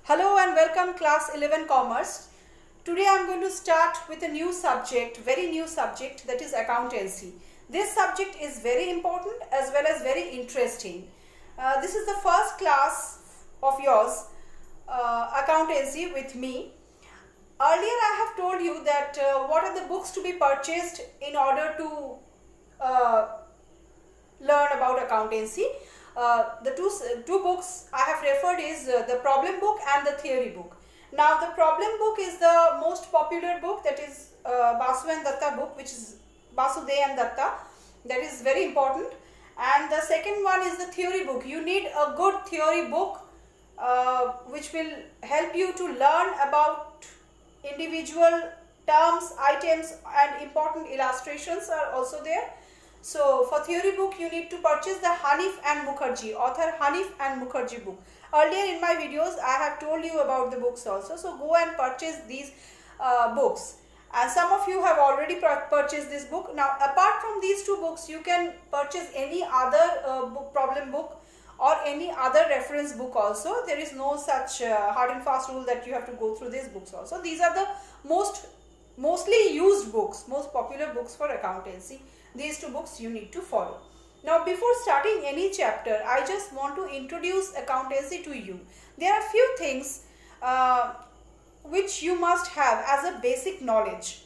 Hello and welcome class 11 Commerce. Today I am going to start with a new subject, very new subject, that is accountancy. This subject is very important as well as very interesting. This is the first class of yours, accountancy with me. Earlier I have told you that what are the books to be purchased in order to learn about accountancy. The two books I have referred is the problem book and the theory book. Now the problem book is the most popular book, that is Basu and Datta book, which is Basudev and Datta, that is very important. And the second one is the theory book. You need a good theory book which will help you to learn about individual terms, items, and important illustrations are also there. So for theory book you need to purchase the Hanif and Mukherjee, author Hanif and Mukherjee book. Earlier in my videos I have told you about the books also, so go and purchase these books. And some of you have already purchased this book. Now apart from these two books you can purchase any other problem book or any other reference book also. There is no such hard and fast rule that you have to go through these books also. These are the mostly used books, most popular books for accountancy. These two books you need to follow. Now before starting any chapter, I just want to introduce accountancy to you. There are few things which you must have as a basic knowledge.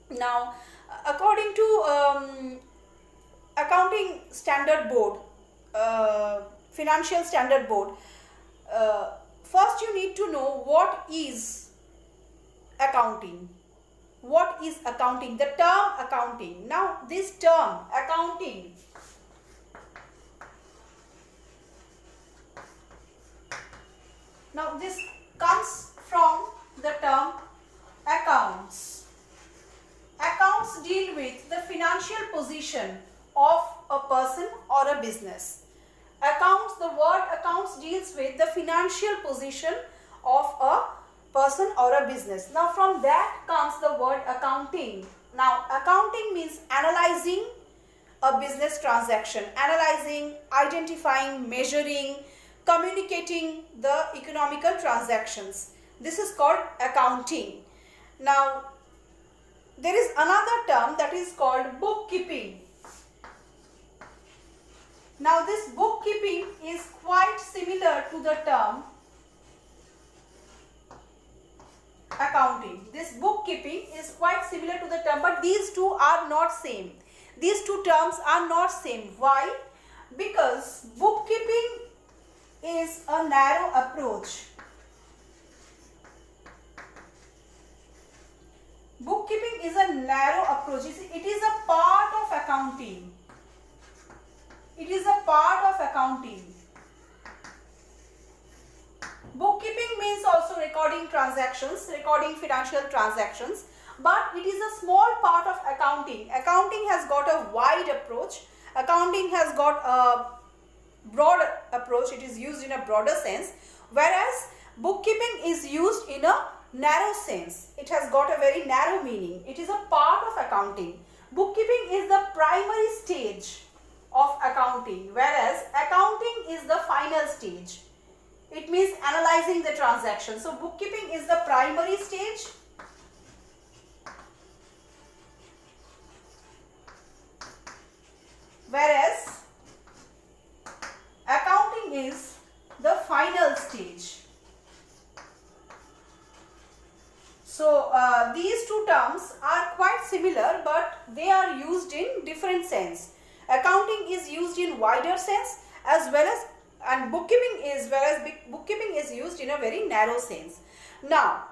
Now according to Accounting Standard Board, Financial Standard Board, first you need to know what is accounting. What is accounting? The term accounting. Now this term accounting, now this comes from the term accounts. Accounts deal with the financial position of a person or a business. Accounts, the word accounts deals with the financial position of a person or a business. Now from that comes the word accounting. Now accounting means analyzing a business transaction, analyzing, identifying, measuring, communicating the economical transactions. This is called accounting. Now there is another term that is called bookkeeping. Now this bookkeeping is quite similar to the term accounting. This bookkeeping is quite similar to the term, but these two are not same. These two terms are not same. Why? Because bookkeeping is a narrow approach. Bookkeeping is a narrow approach. It is a part of accounting. It is a part of accounting. Bookkeeping means also recording transactions, recording financial transactions, but it is a small part of accounting. Accounting has got a wide approach. Accounting has got a broad approach. It is used in a broader sense, whereas bookkeeping is used in a narrow sense. It has got a very narrow meaning. It is a part of accounting. Bookkeeping is the primary stage of accounting, whereas accounting is the final stage. It means analyzing the transaction. So bookkeeping is the primary stage, whereas accounting is the final stage. So these two terms are quite similar, but they are used in different sense. Accounting is used in wider sense as well as, and bookkeeping is used in a very narrow sense. Now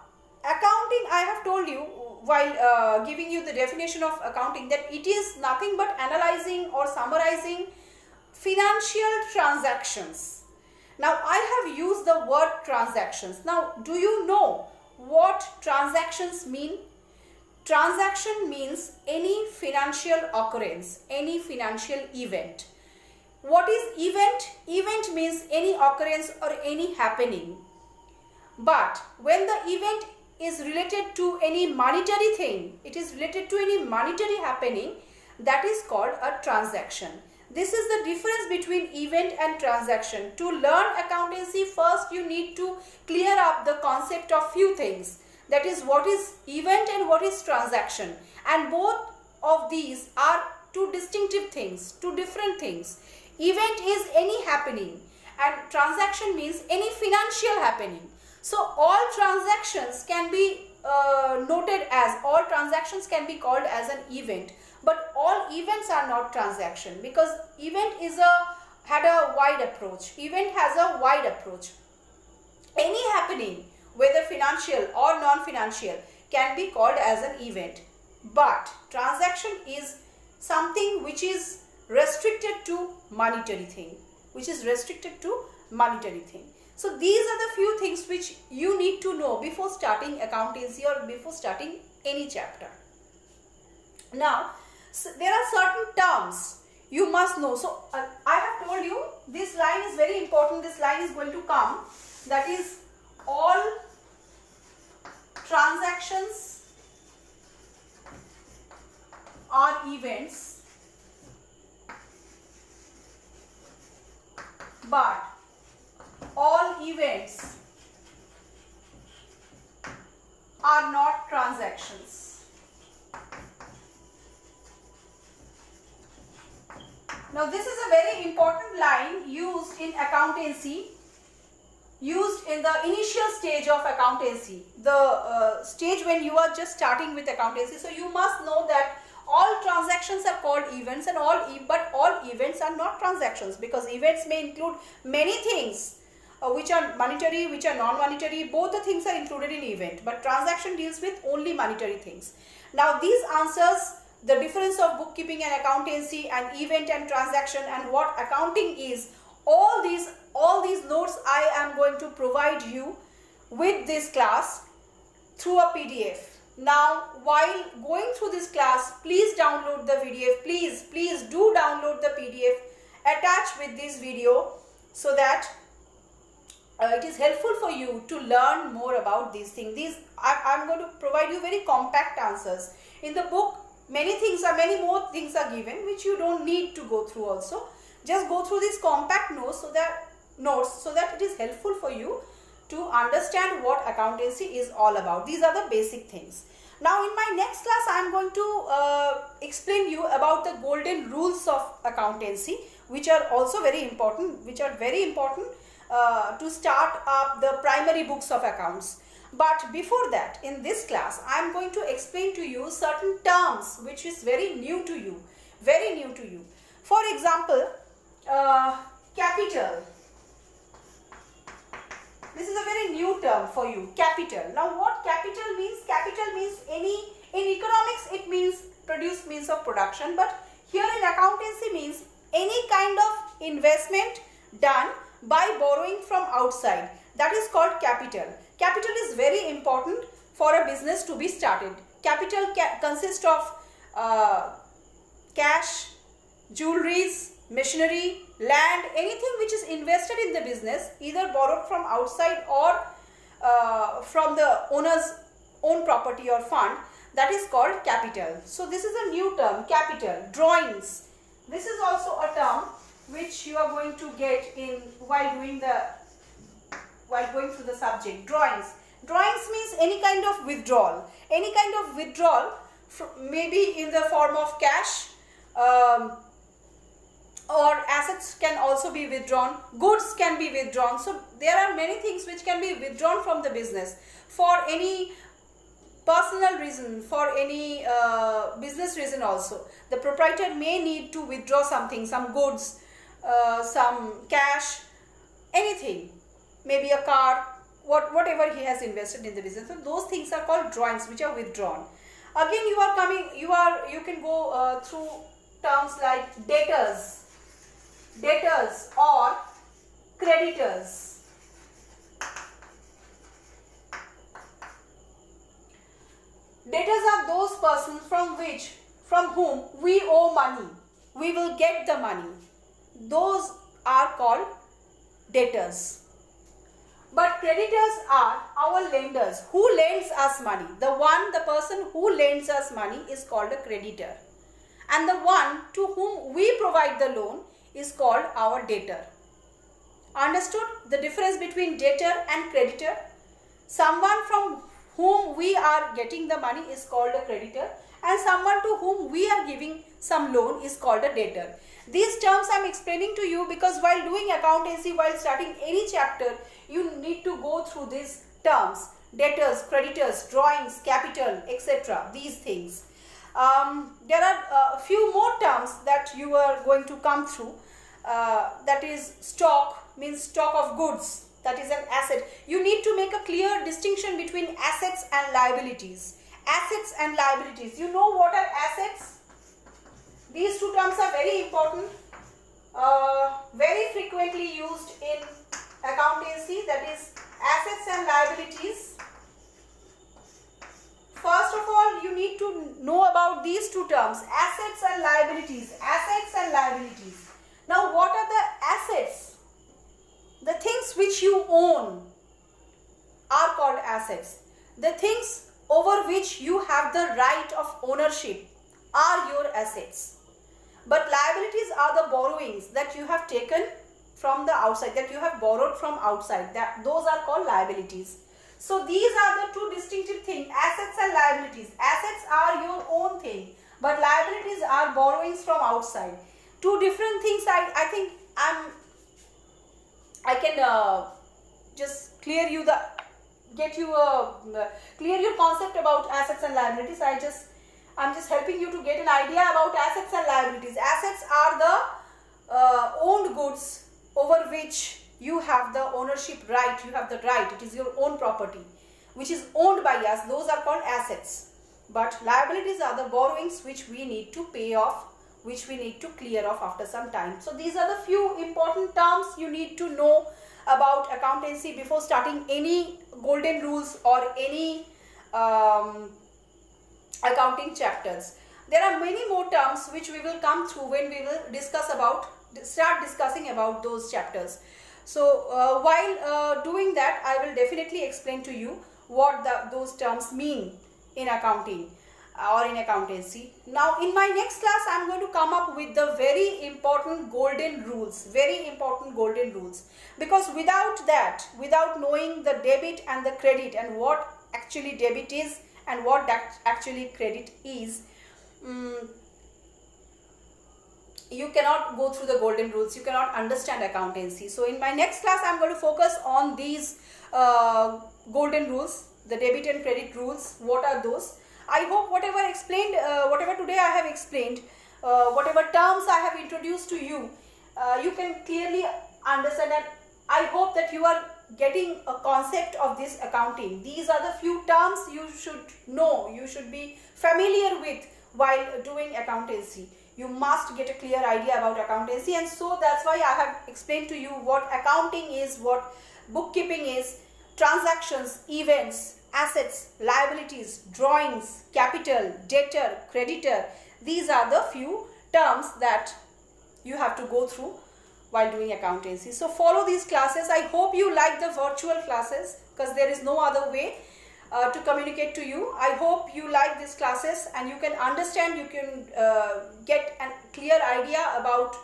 accounting, I have told you while giving you the definition of accounting that it is nothing but analyzing or summarizing financial transactions. Now I have used the word transactions. Now do you know what transactions mean? Transaction means any financial occurrence, any financial event. What is event? Event means any occurrence or any happening. But when the event is related to any monetary thing, it is related to any monetary happening, that is called a transaction. This is the difference between event and transaction. To learn accountancy, first you need to clear up the concept of few things. That is, what is event and what is transaction. And both of these are two distinctive things, two different things. Event is any happening and transaction means any financial happening. So all transactions can be noted as, all transactions can be called as an event, but all events are not transaction, because event is had a wide approach. Event has a wide approach. Any happening, whether financial or non-financial, can be called as an event, but transaction is something which is restricted to monetary thing, So these are the few things which you need to know before starting accountancy or before starting any chapter. Now, so there are certain terms you must know. So I have told you this line is very important. This line is going to come. That is, all transactions are events, but all events are not transactions. Now this is a very important line used in accountancy, used in the initial stage of accountancy, the stage when you are just starting with accountancy. So you must know that all transactions are called events, and but all events are not transactions, because events may include many things which are monetary, which are non-monetary. Both the things are included in event, but transaction deals with only monetary things. Now these answers the difference of bookkeeping and accountancy, and event and transaction, and what accounting is. All these notes I am going to provide you with this class through a PDF. Now while going through this class, please download the PDF. Please do download the PDF attached with this video, so that it is helpful for you to learn more about these things. I'm going to provide you very compact answers. In the book, many more things are given which you don't need to go through also. Just go through these compact notes so that it is helpful for you to understand what accountancy is all about. These are the basic things. Now in my next class, I am going to explain you about the golden rules of accountancy, which are also very important, to start up the primary books of accounts. But before that, in this class, I am going to explain to you certain terms which is very new to you. For example, capital. This is a very new term for you, capital. Now what capital means? Capital means in economics it means produce means of production, but here in accountancy means any kind of investment done by borrowing from outside. That is called capital. Capital is very important for a business to be started. Capital consists of cash, jewelries, machinery, land, anything which is invested in the business, either borrowed from outside or from the owner's own property or fund. That is called capital. So this is a new term, capital. Drawings. This is also a term which you are going to get in while going through the subject. Drawings. Drawings means any kind of withdrawal. Any kind of withdrawal, maybe in the form of cash, or assets can also be withdrawn, goods can be withdrawn. So there are many things which can be withdrawn from the business for any personal reason, for any business reason also. The proprietor may need to withdraw something, some goods, some cash, anything, maybe a car, whatever he has invested in the business. So those things are called drawings, which are withdrawn. Again, you can go through terms like debtors or creditors. Debtors are those persons from whom we owe money. We will get the money. Those are called debtors. But creditors are our lenders, who lends us money. The person who lends us money is called a creditor. and the one to whom we provide the loan is called our debtor. Understood the difference between debtor and creditor? Someone from whom we are getting the money is called a creditor, and someone to whom we are giving some loan is called a debtor. These terms I am explaining to you because while doing accountancy, while starting any chapter, you need to go through these terms: debtors, creditors, drawings, capital, etc. These things. There are a few more terms that you are going to come through. That is stock, means stock of goods. That is an asset. You need to make a clear distinction between assets and liabilities. Assets and liabilities. You know what are assets? These two terms are very important. Very frequently used in accountancy. That is assets and liabilities. First of all, you need to know about these two terms, assets and liabilities. Assets and liabilities. Now, what are the assets? The things which you own are called assets. The things over which you have the right of ownership are your assets. But liabilities are the borrowings that you have taken from the outside, that you have borrowed from outside. Those are called liabilities. So these are the two distinctive things, assets and liabilities. Assets are your own thing, but liabilities are borrowings from outside. Two different things. I think I can just clear your concept about assets and liabilities. I'm just helping you to get an idea about assets and liabilities. Assets are the owned goods over which you have the ownership right. You have the right. It is your own property, which is owned by us. Those are called assets. But liabilities are the borrowings which we need to pay off, which we need to clear off after some time. So these are the few important terms you need to know about accountancy before starting any golden rules or any accounting chapters. There are many more terms which we will come through when we will start discussing about those chapters. So while doing that, I will definitely explain to you what those terms mean in accounting or in accountancy. Now in my next class, I am going to come up with the very important golden rules, because without that, without knowing the debit and the credit and what actually debit is and what actually credit is, you cannot go through the golden rules, you cannot understand accountancy. So in my next class, I am going to focus on these golden rules, the debit and credit rules. What are those? I hope whatever today I have explained, whatever terms I have introduced to you, you can clearly understand, and I hope that you are getting a concept of this accounting. These are the few terms you should know, you should be familiar with while doing accountancy. You must get a clear idea about accountancy, and so that's why I have explained to you what accounting is, what bookkeeping is, transactions, events, assets, liabilities, drawings, capital, debtor, creditor. These are the few terms that you have to go through while doing accountancy. So follow these classes. I hope you like the virtual classes because there is no other way to communicate to you. I hope you like these classes and you can understand, you can get a clear idea about,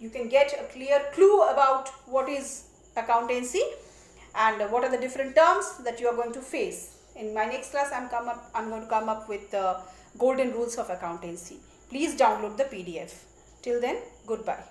you can get a clear clue about what is accountancy and what are the different terms that you are going to face. In my next class, I'm going to come up with the golden rules of accountancy. Please download the PDF. Till then, goodbye.